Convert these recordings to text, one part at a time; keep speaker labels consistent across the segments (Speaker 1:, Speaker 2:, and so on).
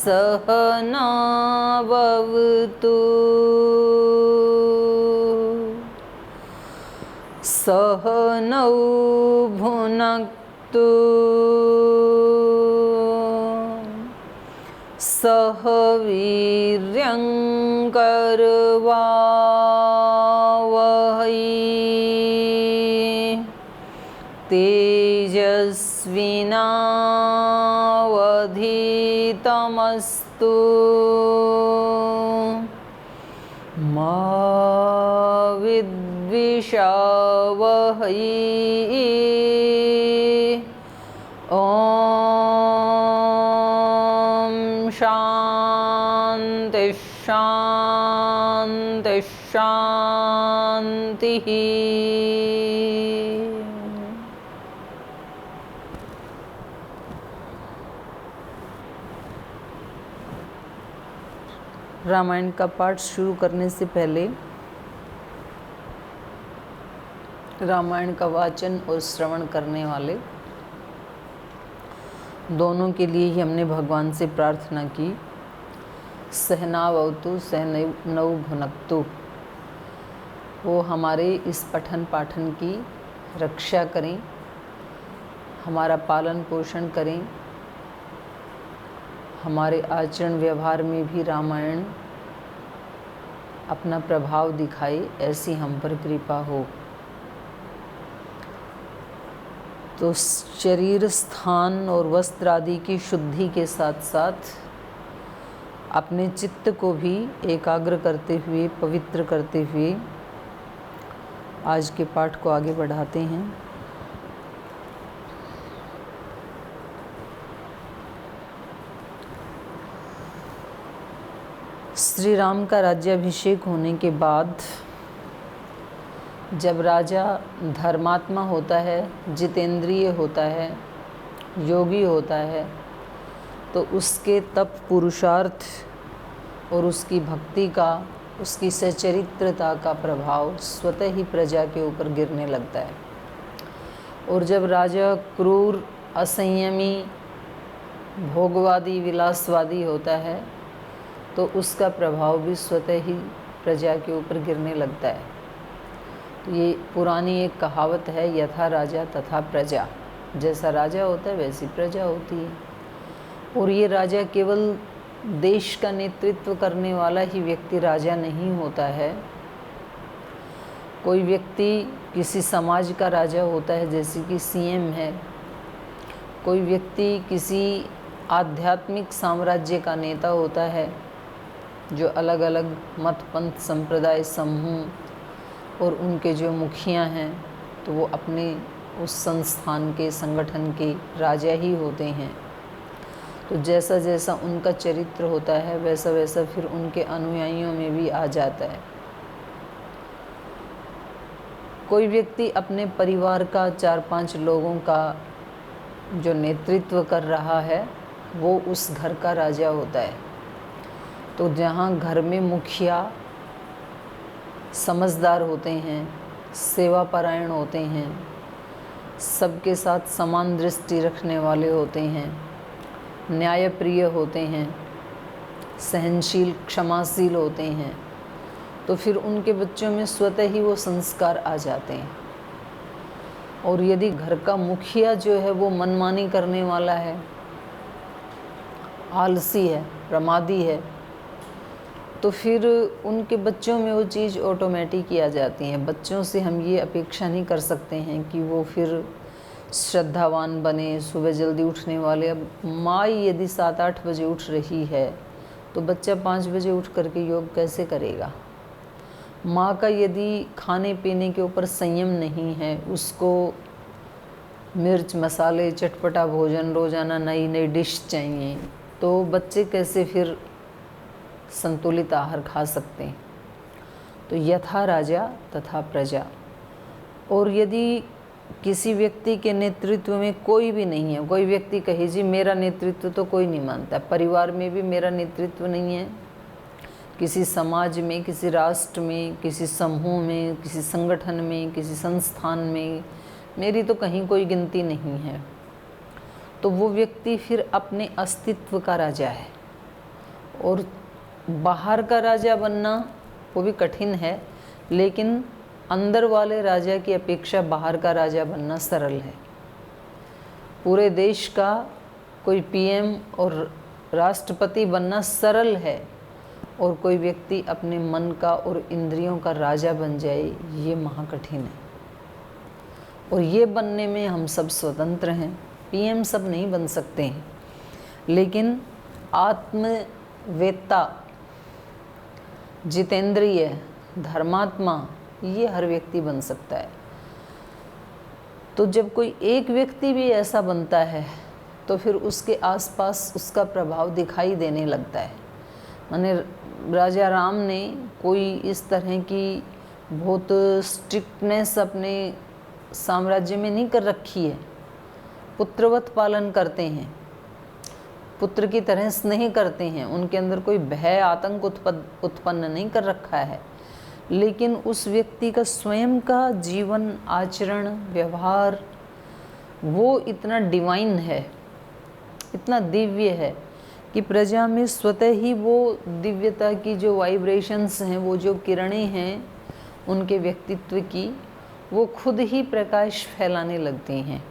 Speaker 1: सहनावतु सहनौ भुनक्तु सह वीर्यङ्करवावहै तेजस्विनावधीतमस्तु मा विद्विषावहै। ॐ शान्ति शान्ति शान्तिः। रामायण का पाठ शुरू करने से पहले रामायण का वाचन और श्रवण करने वाले दोनों के लिए ही हमने भगवान से प्रार्थना की, सहनावतु सहनौ भुनक्तु। वो हमारे इस पठन पाठन की रक्षा करें, हमारा पालन पोषण करें, हमारे आचरण व्यवहार में भी रामायण अपना प्रभाव दिखाए, ऐसी हम पर कृपा हो। तो शरीर, स्थान और वस्त्र आदि की शुद्धि के साथ साथ अपने चित्त को भी एकाग्र करते हुए, पवित्र करते हुए आज के पाठ को आगे बढ़ाते हैं। श्री राम का राज्याभिषेक होने के बाद जब राजा धर्मात्मा होता है, जितेंद्रिय होता है, योगी होता है, तो उसके तप, पुरुषार्थ और उसकी भक्ति का, उसकी सचरित्रता का प्रभाव स्वतः ही प्रजा के ऊपर गिरने लगता है। और जब राजा क्रूर, असंयमी, भोगवादी, विलासवादी होता है तो उसका प्रभाव भी स्वतः ही प्रजा के ऊपर गिरने लगता है। तो ये पुरानी एक कहावत है, यथा राजा तथा प्रजा। जैसा राजा होता है वैसी प्रजा होती है। और ये राजा केवल देश का नेतृत्व करने वाला ही व्यक्ति राजा नहीं होता है। कोई व्यक्ति किसी समाज का राजा होता है, जैसे कि सीएम है। कोई व्यक्ति किसी आध्यात्मिक साम्राज्य का नेता होता है, जो अलग अलग मत, पंथ, संप्रदाय, समूह और उनके जो मुखिया हैं, तो वो अपने उस संस्थान के, संगठन के राजा ही होते हैं। तो जैसा जैसा उनका चरित्र होता है वैसा वैसा फिर उनके अनुयायियों में भी आ जाता है। कोई व्यक्ति अपने परिवार का 4-5 लोगों का जो नेतृत्व कर रहा है, वो उस घर का राजा होता है। तो जहाँ घर में मुखिया समझदार होते हैं, सेवापरायण होते हैं, सबके साथ समान दृष्टि रखने वाले होते हैं, न्यायप्रिय होते हैं, सहनशील, क्षमाशील होते हैं, तो फिर उनके बच्चों में स्वतः ही वो संस्कार आ जाते हैं। और यदि घर का मुखिया जो है वो मनमानी करने वाला है, आलसी है, प्रमादी है, तो फिर उनके बच्चों में वो चीज़ ऑटोमेटिक ही आ जाती है। बच्चों से हम ये अपेक्षा नहीं कर सकते हैं कि वो फिर श्रद्धावान बने, सुबह जल्दी उठने वाले। अब माँ यदि 7-8 बजे उठ रही है तो बच्चा 5 बजे उठ करके योग कैसे करेगा? माँ का यदि खाने पीने के ऊपर संयम नहीं है, उसको मिर्च, मसाले, चटपटा भोजन, रोज़ाना नई नई डिश चाहिए, तो बच्चे कैसे फिर संतुलित आहार खा सकते हैं? तो यथा राजा तथा प्रजा। और यदि किसी व्यक्ति के नेतृत्व में कोई भी नहीं है, कोई व्यक्ति कहे जी मेरा नेतृत्व तो कोई नहीं मानता, परिवार में भी मेरा नेतृत्व नहीं है, किसी समाज में, किसी राष्ट्र में, किसी समूह में, किसी संगठन में, किसी संस्थान में मेरी तो कहीं कोई गिनती नहीं है, तो वो व्यक्ति फिर अपने अस्तित्व का राजा है। और बाहर का राजा बनना वो भी कठिन है, लेकिन अंदर वाले राजा की अपेक्षा बाहर का राजा बनना सरल है। पूरे देश का कोई पीएम और राष्ट्रपति बनना सरल है, और कोई व्यक्ति अपने मन का और इंद्रियों का राजा बन जाए ये महाकठिन है। और ये बनने में हम सब स्वतंत्र हैं, पीएम सब नहीं बन सकते हैं, लेकिन आत्मवेत्ता, जितेंद्रिय, धर्मात्मा ये हर व्यक्ति बन सकता है। तो जब कोई एक व्यक्ति भी ऐसा बनता है तो फिर उसके आसपास उसका प्रभाव दिखाई देने लगता है। माने राजा राम ने कोई इस तरह की बहुत स्ट्रिक्टनेस अपने साम्राज्य में नहीं कर रखी है। पुत्रवत पालन करते हैं, पुत्र की तरह स्नेह करते हैं, उनके अंदर कोई भय आतंक उत्पन्न नहीं कर रखा है। लेकिन उस व्यक्ति का स्वयं का जीवन, आचरण, व्यवहार वो इतना डिवाइन है, इतना दिव्य है कि प्रजा में स्वतः ही वो दिव्यता की जो वाइब्रेशंस हैं, वो जो किरणें हैं उनके व्यक्तित्व की, वो खुद ही प्रकाश फैलाने लगती हैं।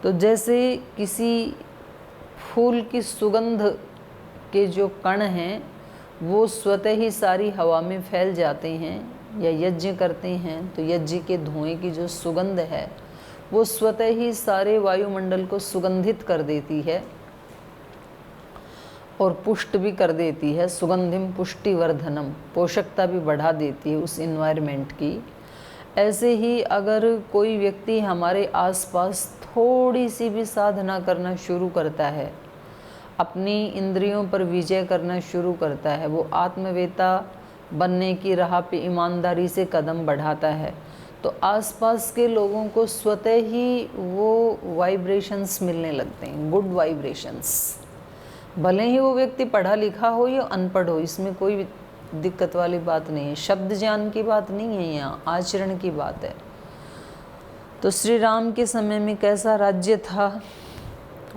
Speaker 1: तो जैसे किसी फूल की सुगंध के जो कण हैं वो स्वतः ही सारी हवा में फैल जाते हैं, या यज्ञ करते हैं तो यज्ञ के धुएं की जो सुगंध है वो स्वतः ही सारे वायुमंडल को सुगंधित कर देती है और पुष्ट भी कर देती है। सुगंधिम पुष्टिवर्धनम, पोषकता भी बढ़ा देती है उस इन्वायरमेंट की। ऐसे ही अगर कोई व्यक्ति हमारे आसपास थोड़ी सी भी साधना करना शुरू करता है, अपनी इंद्रियों पर विजय करना शुरू करता है, वो आत्मवेता बनने की राह पे ईमानदारी से कदम बढ़ाता है, तो आसपास के लोगों को स्वतः ही वो वाइब्रेशंस मिलने लगते हैं, गुड वाइब्रेशंस। भले ही वो व्यक्ति पढ़ा लिखा हो या अनपढ़ हो, इसमें कोई दिक्कत वाली बात नहीं है। शब्द ज्ञान की बात नहीं है, यहाँ आचरण की बात है। तो श्री राम के समय में कैसा राज्य था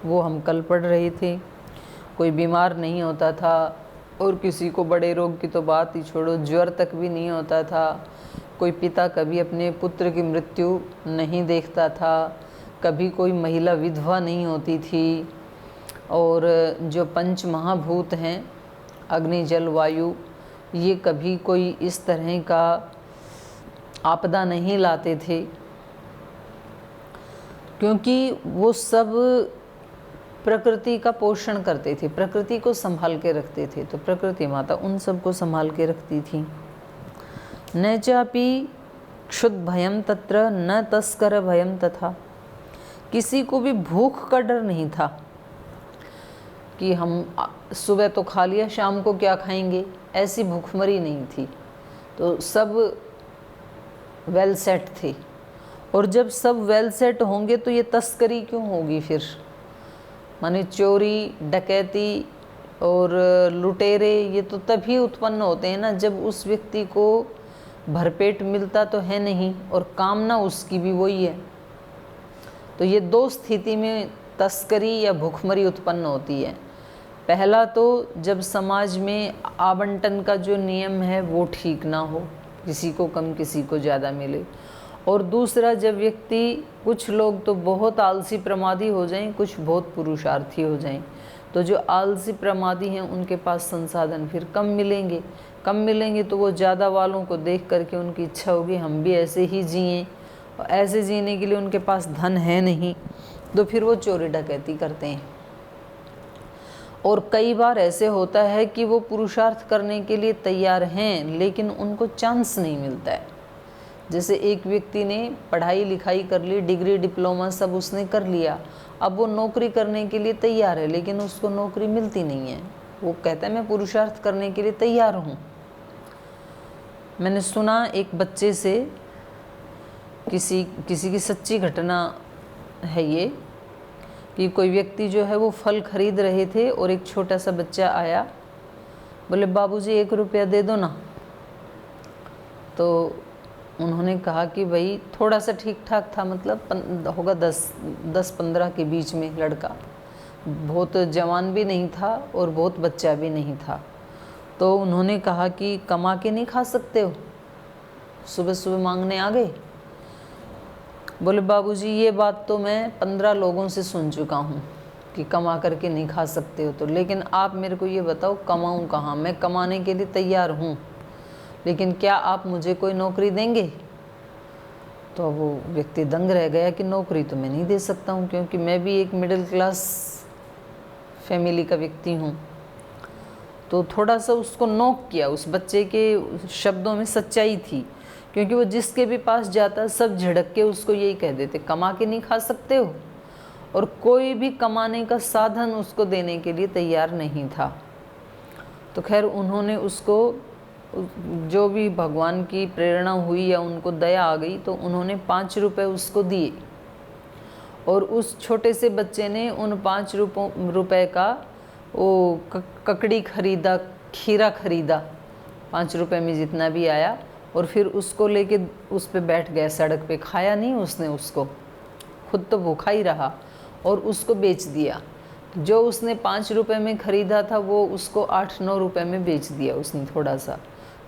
Speaker 1: वो हम कल पढ़ रहे थे। कोई बीमार नहीं होता था, और किसी को बड़े रोग की तो बात ही छोड़ो, ज्वर तक भी नहीं होता था। कोई पिता कभी अपने पुत्र की मृत्यु नहीं देखता था, कभी कोई महिला विधवा नहीं होती थी, और जो पंच महाभूत हैं अग्नि जल वायु, ये कभी कोई इस तरह का आपदा नहीं लाते थे, क्योंकि वो सब प्रकृति का पोषण करते थे, प्रकृति को संभाल के रखते थे। तो प्रकृति माता उन सब को संभाल के रखती थी। न चापि क्षुद् भयम तत्र न तस्कर भयम तथा, किसी को भी भूख का डर नहीं था कि हम सुबह तो खा लिया, शाम को क्या खाएंगे, ऐसी भूखमरी नहीं थी। तो सब वेल सेट थे, और जब सब वेल सेट होंगे तो ये तस्करी क्यों होगी फिर? माने चोरी, डकैती और लुटेरे ये तो तभी उत्पन्न होते हैं ना जब उस व्यक्ति को भरपेट मिलता तो है नहीं, और कामना उसकी भी वही है। तो ये दो स्थिति में तस्करी या भूखमरी उत्पन्न होती है। पहला तो जब समाज में आवंटन का जो नियम है वो ठीक ना हो, किसी को कम किसी को ज़्यादा मिले, और दूसरा जब व्यक्ति, कुछ लोग तो बहुत आलसी प्रमादी हो जाएं, कुछ बहुत पुरुषार्थी हो जाएं। तो जो आलसी प्रमादी हैं उनके पास संसाधन फिर कम मिलेंगे तो वो ज़्यादा वालों को देख करके उनकी इच्छा होगी हम भी ऐसे ही जिएं, और ऐसे जीने के लिए उनके पास धन है नहीं, तो फिर वो चोरी डकैती करते हैं। और कई बार ऐसे होता है कि वो पुरुषार्थ करने के लिए तैयार हैं लेकिन उनको चांस नहीं मिलता है। जैसे एक व्यक्ति ने पढ़ाई लिखाई कर ली, डिग्री डिप्लोमा सब उसने कर लिया, अब वो नौकरी करने के लिए तैयार है लेकिन उसको नौकरी मिलती नहीं है। वो कहता है मैं पुरुषार्थ करने के लिए तैयार हूँ। मैंने सुना एक बच्चे से, किसी की सच्ची घटना है ये, कि कोई व्यक्ति जो है वो फल खरीद रहे थे और एक छोटा सा बच्चा आया, बोले बाबूजी 1 रुपया दे दो ना। तो उन्होंने कहा कि भाई थोड़ा सा ठीक ठाक था, मतलब होगा 10-15 के बीच में लड़का। बहुत जवान भी नहीं था और बहुत बच्चा भी नहीं था। तो उन्होंने कहा कि कमा के नहीं खा सकते हो? सुबह सुबह मांगने आ गए। बोले बाबूजी ये बात तो मैं 15 लोगों से सुन चुका हूँ कि कमा करके नहीं खा सकते हो, तो लेकिन आप मेरे को ये बताओ कमाऊँ कहाँ? मैं कमाने के लिए तैयार हूँ, लेकिन क्या आप मुझे कोई नौकरी देंगे? तो वो व्यक्ति दंग रह गया कि नौकरी तो मैं नहीं दे सकता हूँ, क्योंकि मैं भी एक मिडिल क्लास फैमिली का व्यक्ति हूँ। तो थोड़ा सा उसको नोक किया। उस बच्चे के शब्दों में सच्चाई थी, क्योंकि वो जिसके भी पास जाता सब झिड़क के उसको यही कह देते कमा के नहीं खा सकते हो, और कोई भी कमाने का साधन उसको देने के लिए तैयार नहीं था। तो खैर उन्होंने उसको, जो भी भगवान की प्रेरणा हुई या उनको दया आ गई, तो उन्होंने 5 रुपये उसको दिए, और उस छोटे से बच्चे ने उन 5 रुपये का वो ककड़ी खरीदा, खीरा खरीदा, 5 रुपये में जितना भी आया, और फिर उसको लेके उस पे बैठ गया सड़क पे। खाया नहीं उसने उसको, खुद तो भूखा ही रहा, और उसको बेच दिया। जो उसने 5 रुपये में ख़रीदा था वो उसको 8-9 रुपये में बेच दिया उसने थोड़ा सा,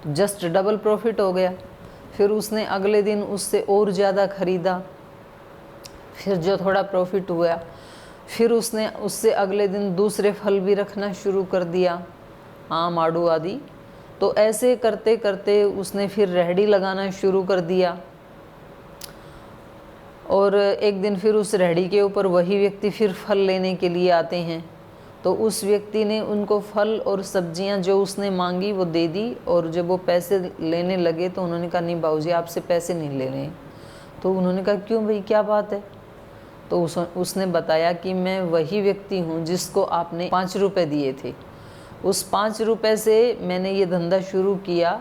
Speaker 1: तो जस्ट डबल प्रॉफिट हो गया। फिर उसने अगले दिन उससे और ज़्यादा ख़रीदा, फिर जो थोड़ा प्रॉफिट हुआ, फिर उसने उससे अगले दिन दूसरे फल भी रखना शुरू कर दिया, आम आड़ू आदि। तो ऐसे करते करते उसने फिर रेहड़ी लगाना शुरू कर दिया, और एक दिन फिर उस रेहड़ी के ऊपर वही व्यक्ति फिर फल लेने के लिए आते हैं। तो उस व्यक्ति ने उनको फल और सब्जियां जो उसने मांगी वो दे दी, और जब वो पैसे लेने लगे तो उन्होंने कहा नहीं बाबूजी आपसे पैसे नहीं लेने। तो उन्होंने कहा क्यों भाई, क्या बात है? तो उसने बताया कि मैं वही व्यक्ति हूँ जिसको आपने 5 रुपये दिए थे। उस 5 रुपये से मैंने ये धंधा शुरू किया,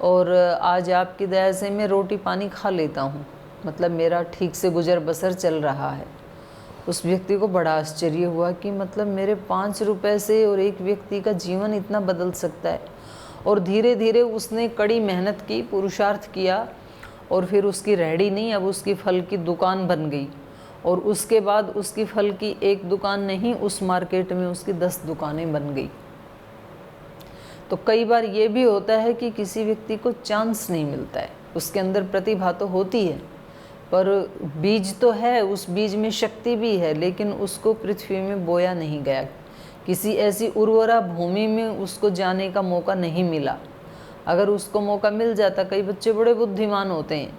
Speaker 1: और आज आपकी दया से मैं रोटी पानी खा लेता हूँ, मतलब मेरा ठीक से गुजर बसर चल रहा है। उस व्यक्ति को बड़ा आश्चर्य हुआ कि मतलब मेरे 5 रुपये से और एक व्यक्ति का जीवन इतना बदल सकता है। और धीरे धीरे उसने कड़ी मेहनत की, पुरुषार्थ किया, और फिर उसकी रेहड़ी नहीं, अब उसकी फल की दुकान बन गई। और उसके बाद उसकी फल की एक दुकान नहीं, उस मार्केट में उसकी 10 दुकानें बन गई। तो कई बार ये भी होता है कि किसी व्यक्ति को चांस नहीं मिलता है, उसके अंदर प्रतिभा तो होती है, पर बीज तो है, उस बीज में शक्ति भी है, लेकिन उसको पृथ्वी में बोया नहीं गया, किसी ऐसी उर्वरा भूमि में उसको जाने का मौका नहीं मिला। अगर उसको मौका मिल जाता, कई बच्चे बड़े बुद्धिमान होते हैं,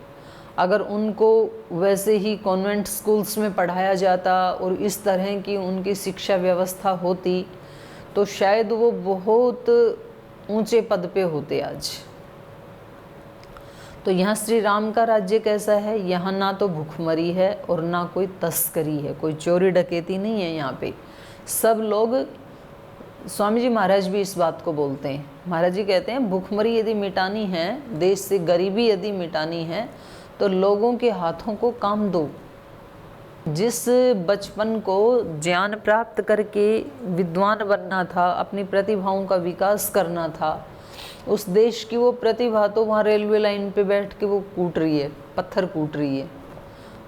Speaker 1: अगर उनको वैसे ही कॉन्वेंट स्कूल्स में पढ़ाया जाता और इस तरह की उनकी शिक्षा व्यवस्था होती, तो शायद वो बहुत ऊंचे पद पे होते आज। तो यहाँ श्री राम का राज्य कैसा है? यहाँ ना तो भूखमरी है और ना कोई तस्करी है, कोई चोरी डकैती नहीं है। यहाँ पे सब लोग, स्वामी जी महाराज भी इस बात को बोलते हैं। महाराज जी कहते हैं भूखमरी यदि मिटानी है, देश से गरीबी यदि मिटानी है, तो लोगों के हाथों को काम दो। जिस बचपन को ज्ञान प्राप्त करके विद्वान बनना था, अपनी प्रतिभाओं का विकास करना था, उस देश की वो प्रतिभा तो वहाँ रेलवे लाइन पे बैठ के वो कूट रही है, पत्थर कूट रही है।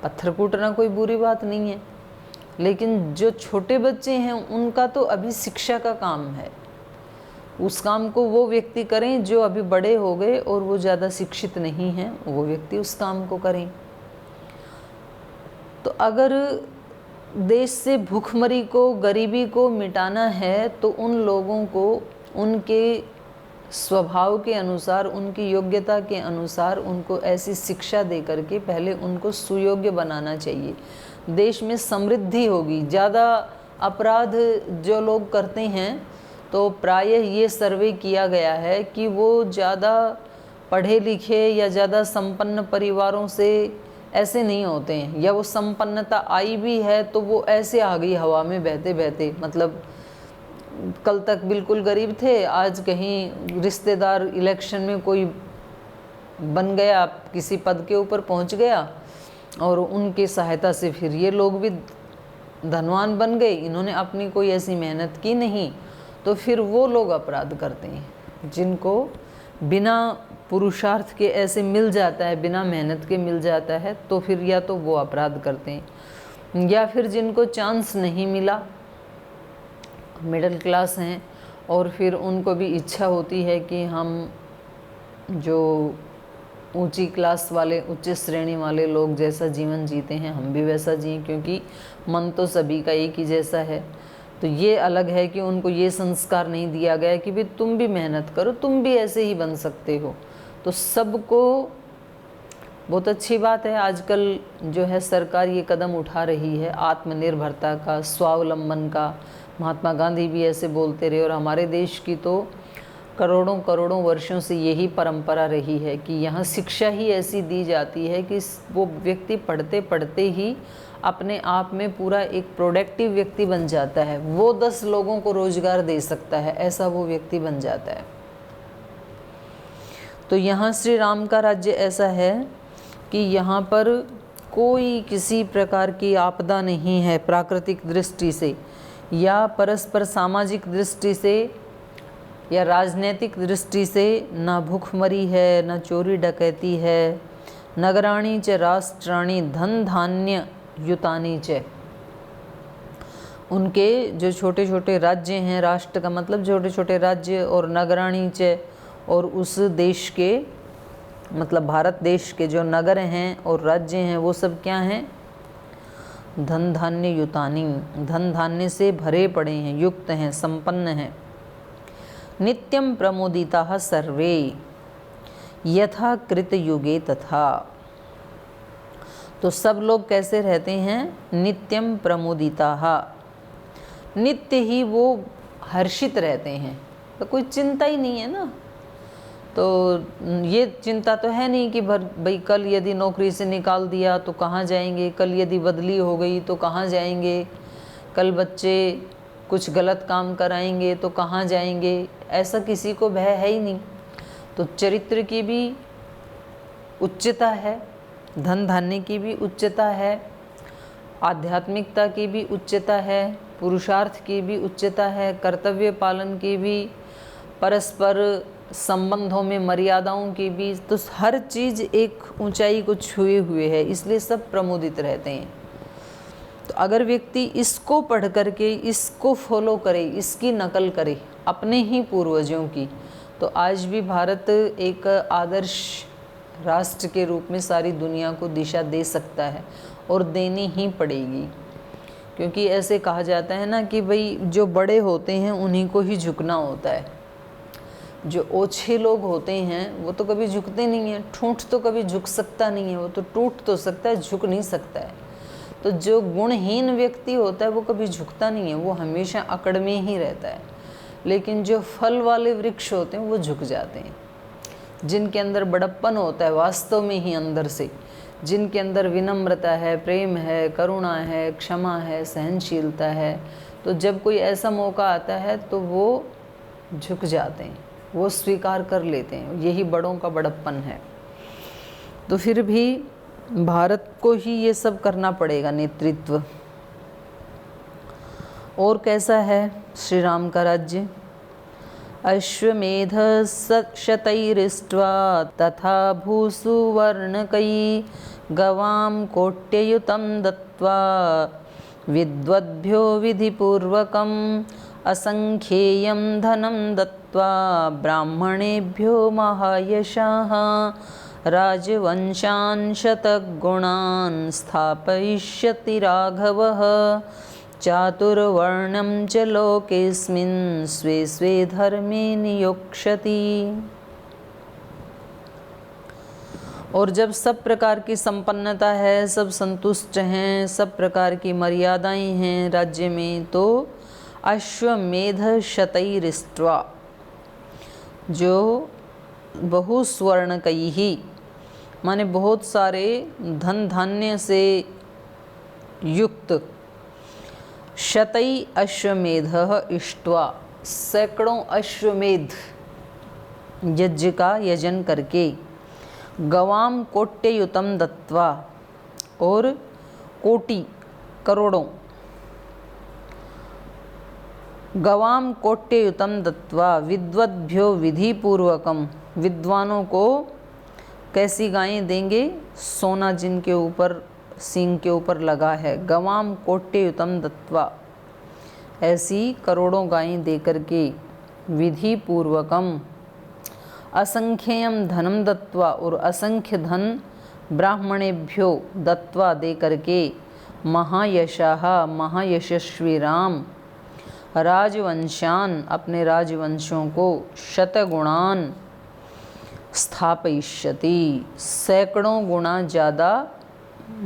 Speaker 1: पत्थर कूटना कोई बुरी बात नहीं है, लेकिन जो छोटे बच्चे हैं उनका तो अभी शिक्षा का काम है। उस काम को वो व्यक्ति करें जो अभी बड़े हो गए और वो ज़्यादा शिक्षित नहीं हैं, वो व्यक्ति उस काम को करें। तो अगर देश से भूखमरी को, गरीबी को मिटाना है, तो उन लोगों को उनके स्वभाव के अनुसार, उनकी योग्यता के अनुसार उनको ऐसी शिक्षा दे करके पहले उनको सुयोग्य बनाना चाहिए। देश में समृद्धि होगी। ज़्यादा अपराध जो लोग करते हैं, तो प्रायः ये सर्वे किया गया है कि वो ज़्यादा पढ़े लिखे या ज़्यादा संपन्न परिवारों से ऐसे नहीं होते हैं, या वो संपन्नता आई भी है तो वो ऐसे आ गई हवा में बहते बहते। मतलब कल तक बिल्कुल गरीब थे, आज कहीं रिश्तेदार इलेक्शन में कोई बन गया, किसी पद के ऊपर पहुंच गया, और उनकी सहायता से फिर ये लोग भी धनवान बन गए। इन्होंने अपनी कोई ऐसी मेहनत की नहीं, तो फिर वो लोग अपराध करते हैं। जिनको बिना पुरुषार्थ के ऐसे मिल जाता है, बिना मेहनत के मिल जाता है, तो फिर या तो वो अपराध करते हैं, या फिर जिनको चांस नहीं मिला मिडिल क्लास हैं और फिर उनको भी इच्छा होती है कि हम जो ऊंची क्लास वाले, उच्च श्रेणी वाले लोग जैसा जीवन जीते हैं हम भी वैसा जिएं, क्योंकि मन तो सभी का एक ही जैसा है। तो ये अलग है कि उनको ये संस्कार नहीं दिया गया कि भाई तुम भी मेहनत करो, तुम भी ऐसे ही बन सकते हो। तो सबको, बहुत अच्छी बात है आजकल जो है सरकार ये कदम उठा रही है आत्मनिर्भरता का, स्वावलंबन का। महात्मा गांधी भी ऐसे बोलते रहे और हमारे देश की तो करोड़ों करोड़ों वर्षों से यही परंपरा रही है कि यहाँ शिक्षा ही ऐसी दी जाती है कि वो व्यक्ति पढ़ते पढ़ते ही अपने आप में पूरा एक प्रोडक्टिव व्यक्ति बन जाता है। वो 10 लोगों को रोजगार दे सकता है, ऐसा वो व्यक्ति बन जाता है। तो यहाँ श्री राम का राज्य ऐसा है कि यहाँ पर कोई किसी प्रकार की आपदा नहीं है प्राकृतिक दृष्टि से, या परस्पर सामाजिक दृष्टि से, या राजनीतिक दृष्टि से। न भूखमरी है, न चोरी डकैती है। नगराणी च राष्ट्राणी धन धान्य युतानी च। उनके जो छोटे छोटे राज्य हैं, राष्ट्र का मतलब छोटे छोटे राज्य, और नगराणी च, और उस देश के मतलब भारत देश के जो नगर हैं और राज्य हैं वो सब क्या हैं? धन धान्य युतानी, धन धान्य से भरे पड़े हैं, युक्त हैं, संपन्न हैं। नित्यं प्रमोदिताः सर्वे यथा कृत युगे तथा। तो सब लोग कैसे रहते हैं? नित्यं प्रमोदिताः, नित्य ही वो हर्षित रहते हैं। तो कोई चिंता ही नहीं है ना। तो ये चिंता तो है नहीं कि भाई कल यदि नौकरी से निकाल दिया तो कहाँ जाएंगे, कल यदि बदली हो गई तो कहाँ जाएंगे, कल बच्चे कुछ गलत काम कराएंगे तो कहाँ जाएंगे, ऐसा किसी को भय है ही नहीं। तो चरित्र की भी उच्चता है, धन धान्य की भी उच्चता है, आध्यात्मिकता की भी उच्चता है, पुरुषार्थ की भी उच्चता है, कर्तव्य पालन की भी, परस्पर संबंधों में मर्यादाओं की भी। तो हर चीज़ एक ऊंचाई को छुए हुए है, इसलिए सब प्रमोदित रहते हैं। तो अगर व्यक्ति इसको पढ़ करके इसको फॉलो करे, इसकी नकल करे अपने ही पूर्वजों की, तो आज भी भारत एक आदर्श राष्ट्र के रूप में सारी दुनिया को दिशा दे सकता है, और देनी ही पड़ेगी। क्योंकि ऐसे कहा जाता है ना कि भाई जो बड़े होते हैं उन्हीं को ही झुकना होता है। जो ओछे लोग होते हैं वो तो कभी झुकते नहीं हैं। ठूंठ तो कभी झुक सकता नहीं है, वो तो टूट तो सकता है, झुक नहीं सकता है। तो जो गुणहीन व्यक्ति होता है वो कभी झुकता नहीं है, वो हमेशा अकड़ में ही रहता है। लेकिन जो फल वाले वृक्ष होते हैं वो झुक जाते हैं। जिनके अंदर बड़प्पन होता है वास्तव में ही अंदर से, जिनके अंदर विनम्रता है, प्रेम है, करुणा है, क्षमा है, सहनशीलता है, तो जब कोई ऐसा मौका आता है तो वो झुक जाते हैं, वो स्वीकार कर लेते हैं। यही बड़ों का बड़प्पन है। तो फिर भी भारत को ही ये सब करना पड़ेगा, नेतृत्व। और कैसा है श्री राम का राज्य? अश्वमेध शतैरिष्ट्वा तथा भूसुवर्णकै गवां कोट्ययुतं दत्त्वा विद्वद्भ्यो विधिपूर्वकम् असंख्येयं धनं दत्त्वा ब्राह्मणेभ्यो महायशाः राजवंशान् शतगुणान् स्थापयिष्यति राघवः चातुर्वर्णं च लोकेऽस्मिन् स्वे स्वे धर्मे नियोक्ष्यति। और जब सब प्रकार की संपन्नता है, सब संतुष्ट हैं, सब प्रकार की मर्यादाएं हैं राज्य में, तो अश्वमेध शतैरिष्ट्वा, जो बहुस्वर्णकैः माने बहुत सारे धन धान्य से युक्त, शतै अश्वमेध इष्ट्वा, सैकड़ों अश्वमेध यज्ञ का यजन करके, गवाम कोट्ययुतम दत्त्वा, और कोटि करोड़ों, गवाम कोट्ययुतम दत्त्वा विद्वद्भ्यो विधिपूर्वकम, विद्वानों को कैसी गायें देंगे? सोना जिनके ऊपर सींग के ऊपर लगा है। गवाम कोट्ययुतम दत्त्वा, ऐसी करोड़ों गायें दे करके विधि पूर्वकम असंख्यम धनम दत्वा, और असंख्य धन ब्राह्मणेभ्यो दत्वा दे करके महायशाह महायशस्वी राम राजवंशान अपने राजवंशों को शतगुणान स्थापयिष्यति, सैकड़ों गुणा ज़्यादा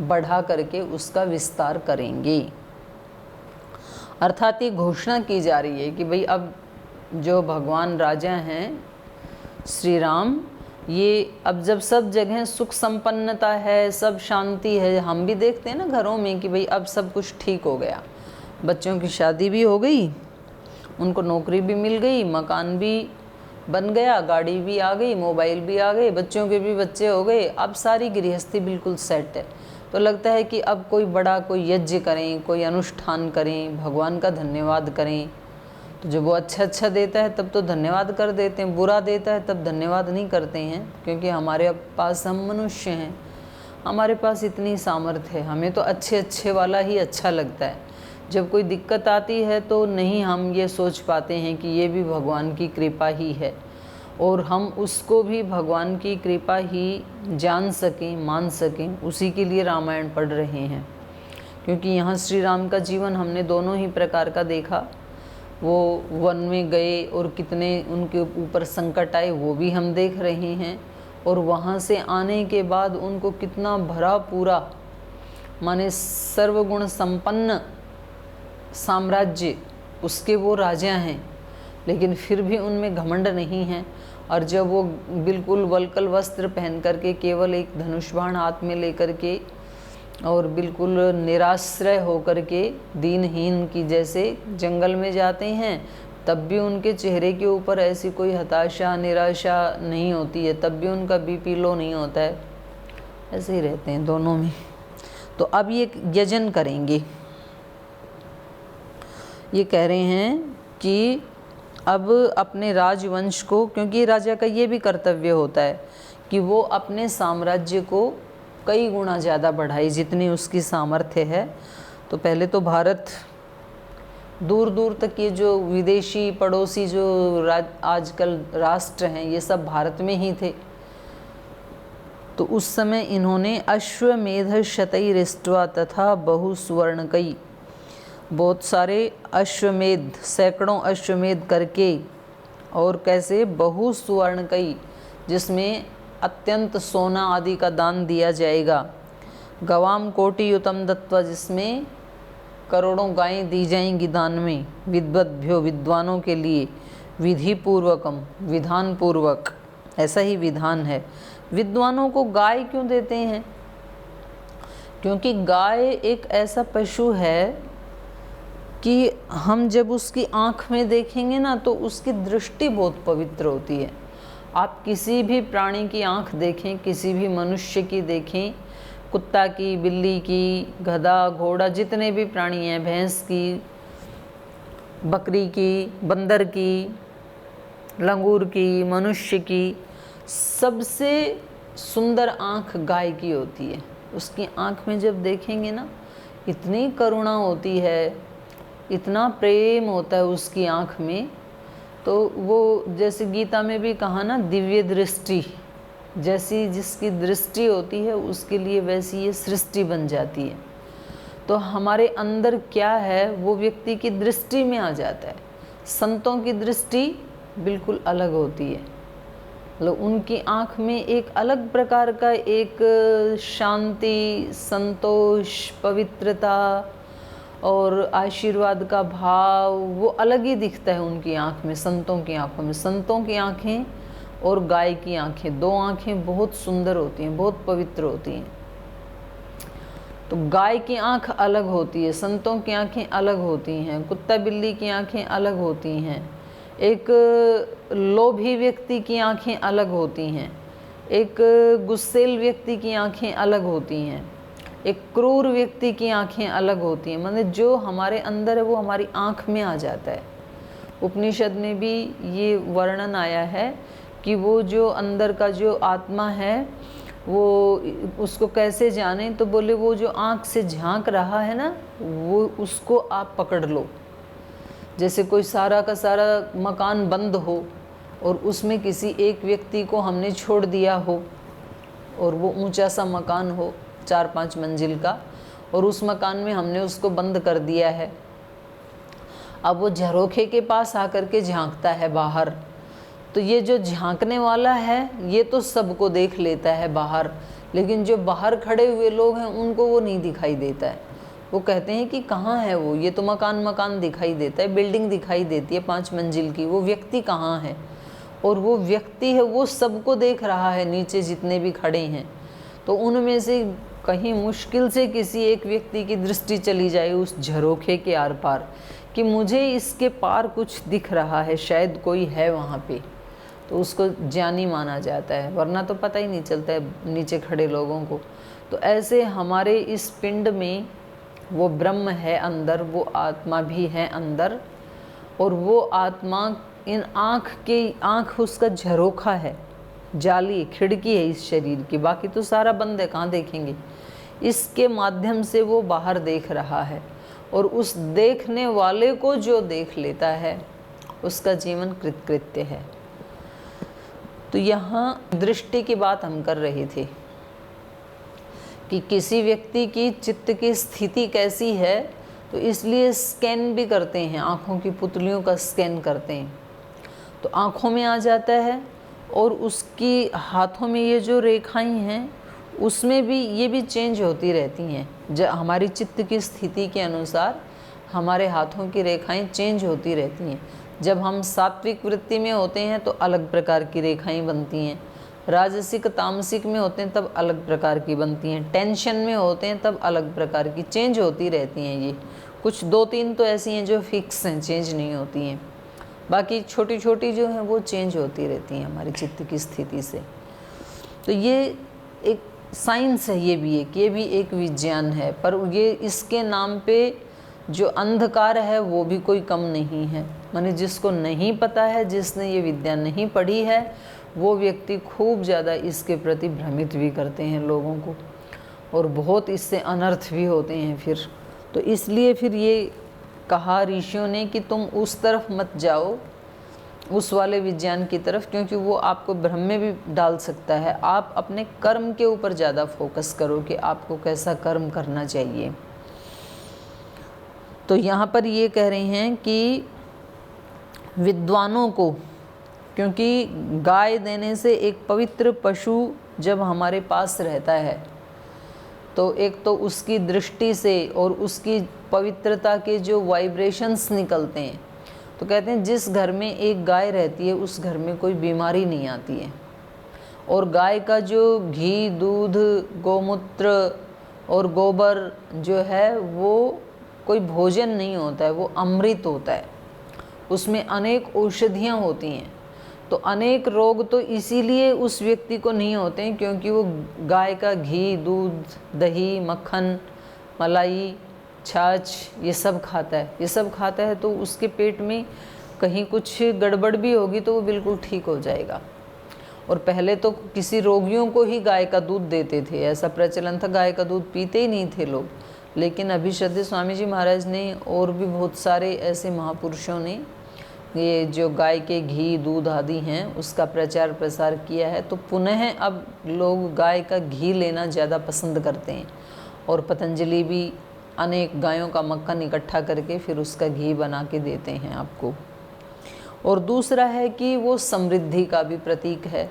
Speaker 1: बढ़ा करके उसका विस्तार करेंगे। अर्थात ये घोषणा की जा रही है कि भाई अब जो भगवान राजा हैं श्री राम, ये अब जब सब जगह सुख संपन्नता है, सब शांति है, हम भी देखते हैं ना घरों में कि भाई अब सब कुछ ठीक हो गया, बच्चों की शादी भी हो गई, उनको नौकरी भी मिल गई, मकान भी बन गया, गाड़ी भी आ गई, मोबाइल भी आ गए, बच्चों के भी बच्चे हो गए, अब सारी गृहस्थी बिल्कुल सेट है। तो लगता है कि अब कोई बड़ा कोई यज्ञ करें, कोई अनुष्ठान करें, भगवान का धन्यवाद करें। तो जब वो अच्छा देता है तब तो धन्यवाद कर देते हैं, बुरा देता है तब धन्यवाद नहीं करते हैं, क्योंकि हमारे पास हम मनुष्य हैं, हमारे पास इतनी सामर्थ्य है, हमें तो अच्छे वाला ही अच्छा लगता है। जब कोई दिक्कत आती है तो नहीं हम ये सोच पाते हैं कि ये भी भगवान की कृपा ही है, और हम उसको भी भगवान की कृपा ही जान सकें, मान सकें, उसी के लिए रामायण पढ़ रहे हैं। क्योंकि यहाँ श्री राम का जीवन हमने दोनों ही प्रकार का देखा। वो वन में गए और कितने उनके ऊपर संकट आए वो भी हम देख रहे हैं, और वहाँ से आने के बाद उनको कितना भरा पूरा माने सर्वगुण संपन्न साम्राज्य, उसके वो राजा हैं, लेकिन फिर भी उनमें घमंड नहीं है। और जब वो बिल्कुल वल्कल वस्त्र पहन करके केवल एक धनुष बाण हाथ में लेकर के और बिल्कुल निराश्रय होकर के दीनहीन की जैसे जंगल में जाते हैं, तब भी उनके चेहरे के ऊपर ऐसी कोई हताशा निराशा नहीं होती है, तब भी उनका बीपी लो नहीं होता है, ऐसे ही रहते हैं दोनों में। तो अब ये यजन करेंगे, ये कह रहे हैं कि अब अपने राजवंश को, क्योंकि राजा का ये भी कर्तव्य होता है कि वो अपने साम्राज्य को कई गुना ज़्यादा बढ़ाए जितनी उसकी सामर्थ्य है। तो पहले तो भारत, दूर दूर तक ये जो विदेशी पड़ोसी जो आजकल राष्ट्र हैं ये सब भारत में ही थे। तो उस समय इन्होंने अश्वमेध शतैरिष्ट्वा तथा बहु सुवर्णकई, बहुत सारे अश्वमेध, सैकड़ों अश्वमेध करके, और कैसे बहु सुवर्णकई, जिसमें अत्यंत सोना आदि का दान दिया जाएगा, गवाम कोटि युतम दत्वा, जिसमें करोड़ों गायें दी जाएंगी दान में, विद्वद्भ्यो विद्वानों के लिए, विधि पूर्वकम विधान पूर्वक, ऐसा ही विधान है। विद्वानों को गाय क्यों देते हैं? क्योंकि गाय एक ऐसा पशु है कि हम जब उसकी आँख में देखेंगे ना तो उसकी दृष्टि बहुत पवित्र होती है। आप किसी भी प्राणी की आँख देखें, किसी भी मनुष्य की देखें, कुत्ता की, बिल्ली की, गधा, घोड़ा, जितने भी प्राणी हैं, भैंस की, बकरी की, बंदर की, लंगूर की, मनुष्य की, सबसे सुंदर आँख गाय की होती है। उसकी आँख में जब देखेंगे ना, इतनी करुणा होती है, इतना प्रेम होता है उसकी आँख में। तो वो जैसे गीता में भी कहा ना, दिव्य दृष्टि, जैसी जिसकी दृष्टि होती है उसके लिए वैसी ये सृष्टि बन जाती है। तो हमारे अंदर क्या है वो व्यक्ति की दृष्टि में आ जाता है। संतों की दृष्टि बिल्कुल अलग होती है, मतलब उनकी आँख में एक अलग प्रकार का एक शांति, संतोष, पवित्रता और आशीर्वाद का भाव वो अलग ही दिखता है उनकी आँख में, संतों की आँखों में। संतों की आँखें और गाय की आँखें, दो आँखें बहुत सुंदर होती हैं, बहुत पवित्र होती हैं। तो गाय की आँख अलग होती है, संतों की आँखें अलग होती हैं, कुत्ता बिल्ली की आँखें अलग होती हैं, एक लोभी व्यक्ति की आँखें अलग होती हैं, एक गुस्सेल व्यक्ति की आँखें अलग होती हैं, एक क्रूर व्यक्ति की आँखें अलग होती हैं। मतलब जो हमारे अंदर है वो हमारी आँख में आ जाता है। उपनिषद में भी ये वर्णन आया है कि वो जो अंदर का जो आत्मा है वो उसको कैसे जाने, तो बोले वो जो आँख से झांक रहा है ना, वो उसको आप पकड़ लो। जैसे कोई सारा का सारा मकान बंद हो और उसमें किसी एक व्यक्ति को हमने छोड़ दिया हो, और वो ऊंचा सा मकान हो 4-5 मंजिल का, और उस मकान में हमने उसको बंद कर दिया है। अब वो झरोखे के पास आकर के झांकता है बाहर, तो ये जो झांकने वाला है ये तो सबको देख लेता है बाहर, लेकिन जो बाहर खड़े हुए लोग हैं उनको वो नहीं दिखाई देता है। वो कहते हैं कि कहाँ है वो, ये तो मकान दिखाई देता है, बिल्डिंग दिखाई देती है 5 मंजिल की, वो व्यक्ति कहाँ है। और वो व्यक्ति है वो सबको देख रहा है, नीचे जितने भी खड़े हैं। तो उनमें से कहीं मुश्किल से किसी एक व्यक्ति की दृष्टि चली जाए उस झरोखे के आर पार कि मुझे इसके पार कुछ दिख रहा है, शायद कोई है वहाँ पे, तो उसको ज्ञानी माना जाता है, वरना तो पता ही नहीं चलता है नीचे खड़े लोगों को। तो ऐसे हमारे इस पिंड में वो ब्रह्म है अंदर, वो आत्मा भी है अंदर, और वो आत्मा इन आँख उसका झरोखा है, जाली खिड़की है इस शरीर की, बाकी तो सारा बंद है, कहाँ देखेंगे। इसके माध्यम से वो बाहर देख रहा है, और उस देखने वाले को जो देख लेता है उसका जीवन कृतकृत्य है। तो यहाँ दृष्टि की बात हम कर रहे थे कि किसी व्यक्ति की चित्त की स्थिति कैसी है, तो इसलिए स्कैन भी करते हैं, आँखों की पुतलियों का स्कैन करते हैं, तो आँखों में आ जाता है, और उसकी हाथों में ये जो रेखाएं हैं उसमें भी ये भी चेंज होती रहती हैं। जब हमारी चित्त की स्थिति के अनुसार हमारे हाथों की रेखाएं चेंज होती रहती हैं। जब हम सात्विक वृत्ति में होते हैं तो अलग प्रकार की रेखाएं बनती हैं, राजसिक तामसिक में होते हैं तब अलग प्रकार की बनती हैं, टेंशन में होते हैं तब अलग प्रकार की चेंज होती रहती हैं। ये कुछ 2-3 तो ऐसी हैं जो फिक्स हैं, चेंज नहीं होती हैं, बाकी छोटी छोटी जो हैं वो चेंज होती रहती हैं हमारी चित्त की स्थिति से। तो ये एक साइंस है, ये भी एक विज्ञान है, पर ये इसके नाम पे जो अंधकार है वो भी कोई कम नहीं है। माने जिसको नहीं पता है, जिसने ये विद्या नहीं पढ़ी है, वो व्यक्ति खूब ज़्यादा इसके प्रति भ्रमित भी करते हैं लोगों को, और बहुत इससे अनर्थ भी होते हैं फिर। तो इसलिए फिर ये कहा ऋषियों ने कि तुम उस तरफ मत जाओ, उस वाले विज्ञान की तरफ, क्योंकि वो आपको भ्रम में भी डाल सकता है। आप अपने कर्म के ऊपर ज़्यादा फोकस करो कि आपको कैसा कर्म करना चाहिए। तो यहाँ पर ये कह रहे हैं कि विद्वानों को, क्योंकि गाय देने से एक पवित्र पशु जब हमारे पास रहता है तो एक तो उसकी दृष्टि से और उसकी पवित्रता के जो वाइब्रेशंस निकलते हैं, तो कहते हैं जिस घर में एक गाय रहती है उस घर में कोई बीमारी नहीं आती है। और गाय का जो घी, दूध, गोमूत्र और गोबर जो है वो कोई भोजन नहीं होता है, वो अमृत होता है, उसमें अनेक औषधियाँ होती हैं। तो अनेक रोग तो इसीलिए उस व्यक्ति को नहीं होते हैं क्योंकि वो गाय का घी, दूध, दही, मक्खन, मलाई, छाछ ये सब खाता है। ये सब खाता है तो उसके पेट में कहीं कुछ गड़बड़ भी होगी तो वो बिल्कुल ठीक हो जाएगा। और पहले तो किसी रोगियों को ही गाय का दूध देते थे, ऐसा प्रचलन था, गाय का दूध पीते ही नहीं थे लोग। लेकिन अभी श्रद्धेय स्वामी जी महाराज ने और भी बहुत सारे ऐसे महापुरुषों ने ये जो गाय के घी, दूध आदि हैं उसका प्रचार प्रसार किया है। तो पुनः अब लोग गाय का घी लेना ज़्यादा पसंद करते हैं, और पतंजलि भी अनेक गायों का मक्खन इकट्ठा करके फिर उसका घी बना के देते हैं आपको। और दूसरा है कि वो समृद्धि का भी प्रतीक है।